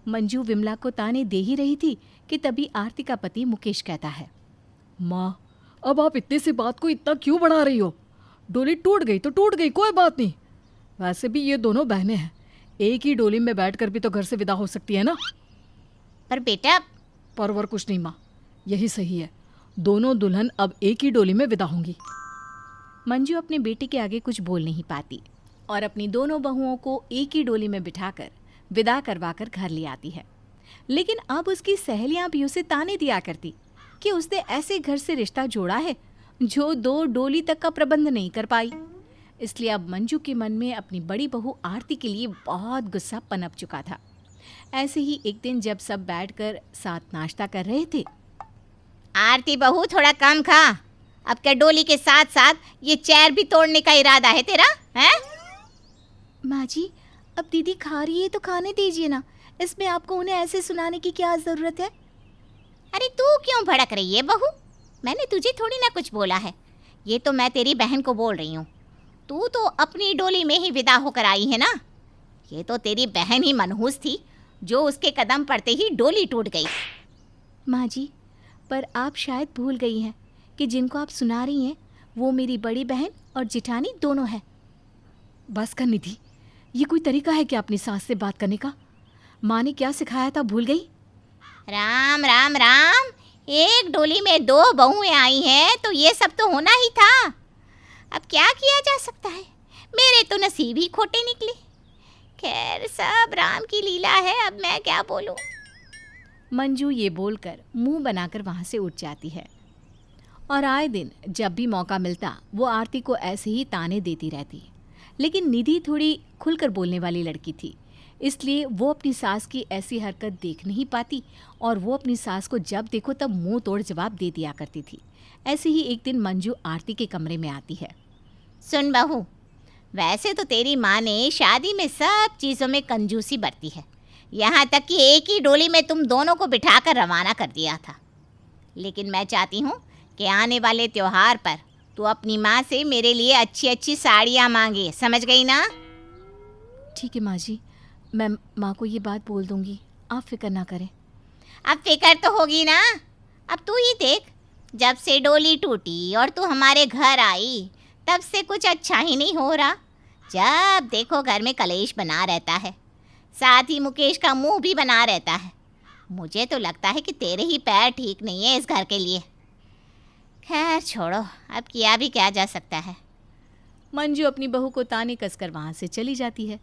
मंजू विमला को ताने दे ही रही थी कि तभी आरती का पति मुकेश कहता है, माँ, अब आप इतने सी बात को इतना क्यों बढ़ा रही हो? डोली टूट गई तो टूट गई, कोई बात नहीं। वैसे भी ये दोनों बहनें हैं, एक ही डोली में बैठकर भी तो घर से विदा हो सकती है ना। पर बेटा, परवर कुछ नहीं माँ, यही सही है। दोनों दुल्हन अब एक ही डोली में विदा होंगी। मंजू अपने बेटे के आगे कुछ बोल नहीं पाती और अपनी दोनों बहुओं को एक ही डोली में बिठाकर विदा करवाकर घर ले आती है। लेकिन अब उसकी सहेलियां भी उसे ताने दिया करती कि उसने ऐसे घर से रिश्ता जोड़ा है जो 2 डोली तक का प्रबंध नहीं कर पाई। इसलिए अब मंजू के मन में अपनी बड़ी बहू आरती के लिए बहुत गुस्सा पनप चुका था। ऐसे ही एक दिन जब सब बैठकर साथ नाश्ता कर रहे थे, आरती बहू थोड़ा कम खा। अब क्या डोली के साथ साथ ये चेयर भी तोड़ने का इरादा है तेरा? हैं? माँ जी, अब दीदी खा रही है तो खाने दीजिए ना, इसमें आपको उन्हें ऐसे सुनाने की क्या ज़रूरत है? अरे तू क्यों भड़क रही है बहू? मैंने तुझे थोड़ी ना कुछ बोला है, ये तो मैं तेरी बहन को बोल रही हूँ। तू तो अपनी डोली में ही विदा होकर आई है ना। ये तो तेरी बहन ही मनहूस थी जो उसके कदम पड़ते ही डोली टूट गई। माँ जी, पर आप शायद भूल गई हैं कि जिनको आप सुना रही हैं वो मेरी बड़ी बहन और जिठानी दोनों हैं। बस कर निधि, ये कोई तरीका है क्या अपनी सास से बात करने का? माँ ने क्या सिखाया था भूल गई? राम राम राम, एक डोली में 2 बहुएं आई हैं तो ये सब तो होना ही था। अब क्या किया जा सकता है, मेरे तो नसीब ही खोटे निकले। खैर, सब राम की लीला है, अब मैं क्या बोलूं। मंजू ये बोलकर मुंह बनाकर वहाँ से उठ जाती है और आए दिन जब भी मौका मिलता वो आरती को ऐसे ही ताने देती रहती। लेकिन निधि थोड़ी खुलकर बोलने वाली लड़की थी, इसलिए वो अपनी सास की ऐसी हरकत देख नहीं पाती और वो अपनी सास को जब देखो तब मुंह तोड़ जवाब दे दिया करती थी। ऐसे ही एक दिन मंजू आरती के कमरे में आती है। सुन बहू, वैसे तो तेरी माँ ने शादी में सब चीज़ों में कंजूसी बरती है, यहाँ तक कि एक ही डोली में तुम दोनों को बिठाकर रवाना कर दिया था। लेकिन मैं चाहती हूँ कि आने वाले त्योहार पर तू अपनी माँ से मेरे लिए अच्छी अच्छी साड़ियाँ मांगे, समझ गई ना? ठीक है माँ जी, मैं माँ को ये बात बोल दूँगी, आप फिक्र ना करें। अब फिक्र तो होगी ना। अब तू ही देख, जब से डोली टूटी और तू हमारे घर आई तब से कुछ अच्छा ही नहीं हो रहा। जब देखो घर में कलेश बना रहता है, साथ ही मुकेश का मुंह भी बना रहता है। मुझे तो लगता है कि तेरे ही पैर ठीक नहीं है इस घर के लिए। खैर छोड़ो, अब किया भी क्या जा सकता है। मंजू अपनी बहू को ताने कसकर वहाँ से चली जाती है,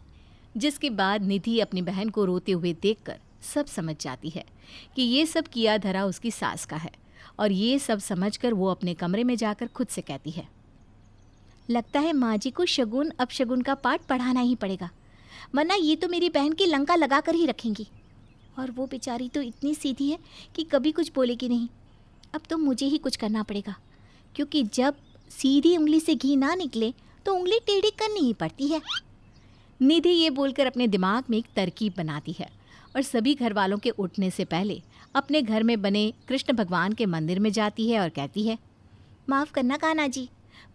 जिसके बाद निधि अपनी बहन को रोते हुए देखकर सब समझ जाती है कि ये सब किया धरा उसकी सास का है और ये सब समझकर वो अपने कमरे में जाकर खुद से कहती है, लगता है माँ जी को शगुन अपशगुन का पाठ पढ़ाना ही पड़ेगा, वरना ये तो मेरी बहन की लंका लगा कर ही रखेंगी। और वो बेचारी तो इतनी सीधी है कि कभी कुछ बोलेगी नहीं। अब तो मुझे ही कुछ करना पड़ेगा, क्योंकि जब सीधी उंगली से घी ना निकले तो उंगली टेढ़ी करनी ही पड़ती है। निधि ये बोलकर अपने दिमाग में एक तरकीब बनाती है और सभी घर वालों के उठने से पहले अपने घर में बने कृष्ण भगवान के मंदिर में जाती है और कहती है, माफ़ करना कान्हा जी,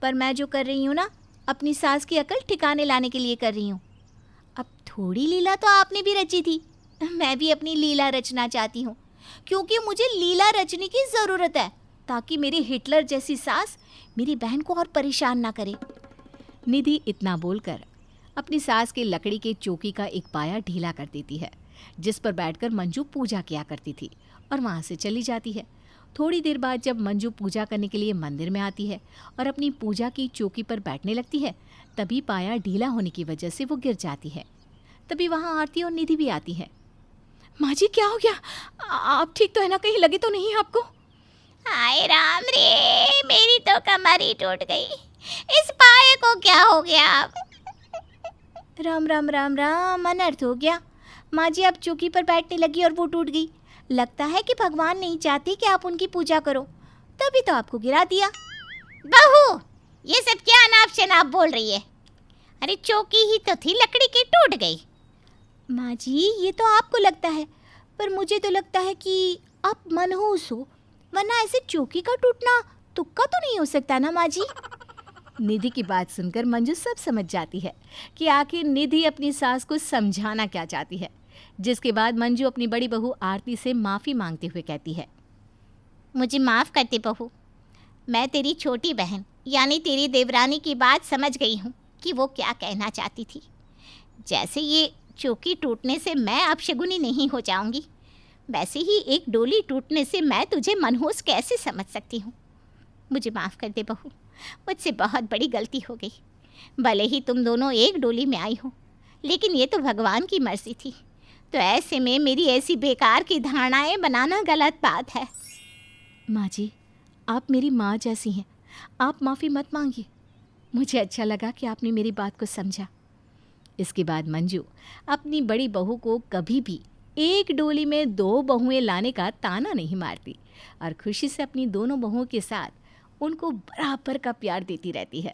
पर मैं जो कर रही हूँ ना, अपनी सास की अकल ठिकाने लाने के लिए कर रही हूँ। अब थोड़ी लीला तो आपने भी रची थी, मैं भी अपनी लीला रचना चाहती हूँ, क्योंकि मुझे लीला रचने की ज़रूरत है ताकि मेरी हिटलर जैसी सास मेरी बहन को और परेशान ना करे। निधि इतना बोलकर अपनी सास के लकड़ी के चौकी का एक पाया ढीला कर देती है, जिस पर बैठकर मंजू पूजा किया करती थी, और वहाँ से चली जाती है। थोड़ी देर बाद जब मंजू पूजा करने के लिए मंदिर में आती है और अपनी पूजा की चौकी पर बैठने लगती है, तभी पाया ढीला होने की वजह से वो गिर जाती है। तभी वहाँ आरती और निधि भी आती है। माँ जी क्या हो गया, आप ठीक तो है ना, कहीं लगी तो नहीं आपको? हाय राम रे, मेरी तो कमर ही टूट गई, इस पाए को क्या हो गया अब? राम राम राम राम, अनर्थ हो गया। माँ जी आप चौकी पर बैठने लगी और वो टूट गई। लगता है कि भगवान नहीं चाहते कि आप उनकी पूजा करो, तभी तो आपको गिरा दिया। बहू, ये सब क्या अनाप शनाप बोल रही है? अरे चौकी ही तो थी, लकड़ी की टूट गई। माँ जी ये तो आपको लगता है, पर मुझे तो लगता है कि आप मनहूस हो, वरना ऐसे चौकी का टूटना तुक्का तो नहीं हो सकता ना माँ जी। निधि की बात सुनकर मंजू सब समझ जाती है कि आखिर निधि अपनी सास को समझाना क्या चाहती है। जिसके बाद मंजू अपनी बड़ी बहू आरती से माफ़ी मांगते हुए कहती है, मुझे माफ़ कर दे बहू। मैं तेरी छोटी बहन यानी तेरी देवरानी की बात समझ गई हूँ कि वो क्या कहना चाहती थी। जैसे ये चौकी टूटने से मैं अपशगुनी नहीं हो जाऊंगी, वैसे ही एक डोली टूटने से मैं तुझे मनहूस कैसे समझ सकती हूँ। मुझे माफ़ कर दे बहू, मुझसे बहुत बड़ी गलती हो गई। भले ही तुम दोनों एक डोली में आई हो, लेकिन ये तो भगवान की मर्जी थी। तो ऐसे में मेरी ऐसी बेकार की धारणाएं बनाना गलत बात है। माँ जी, आप मेरी माँ जैसी हैं, आप माफ़ी मत मांगिए। मुझे अच्छा लगा कि आपने मेरी बात को समझा। इसके बाद मंजू अपनी बड़ी बहू को कभी भी एक डोली में 2 बहुएं लाने का ताना नहीं मारती और खुशी से अपनी दोनों बहुओं के साथ उनको बराबर का प्यार देती रहती है।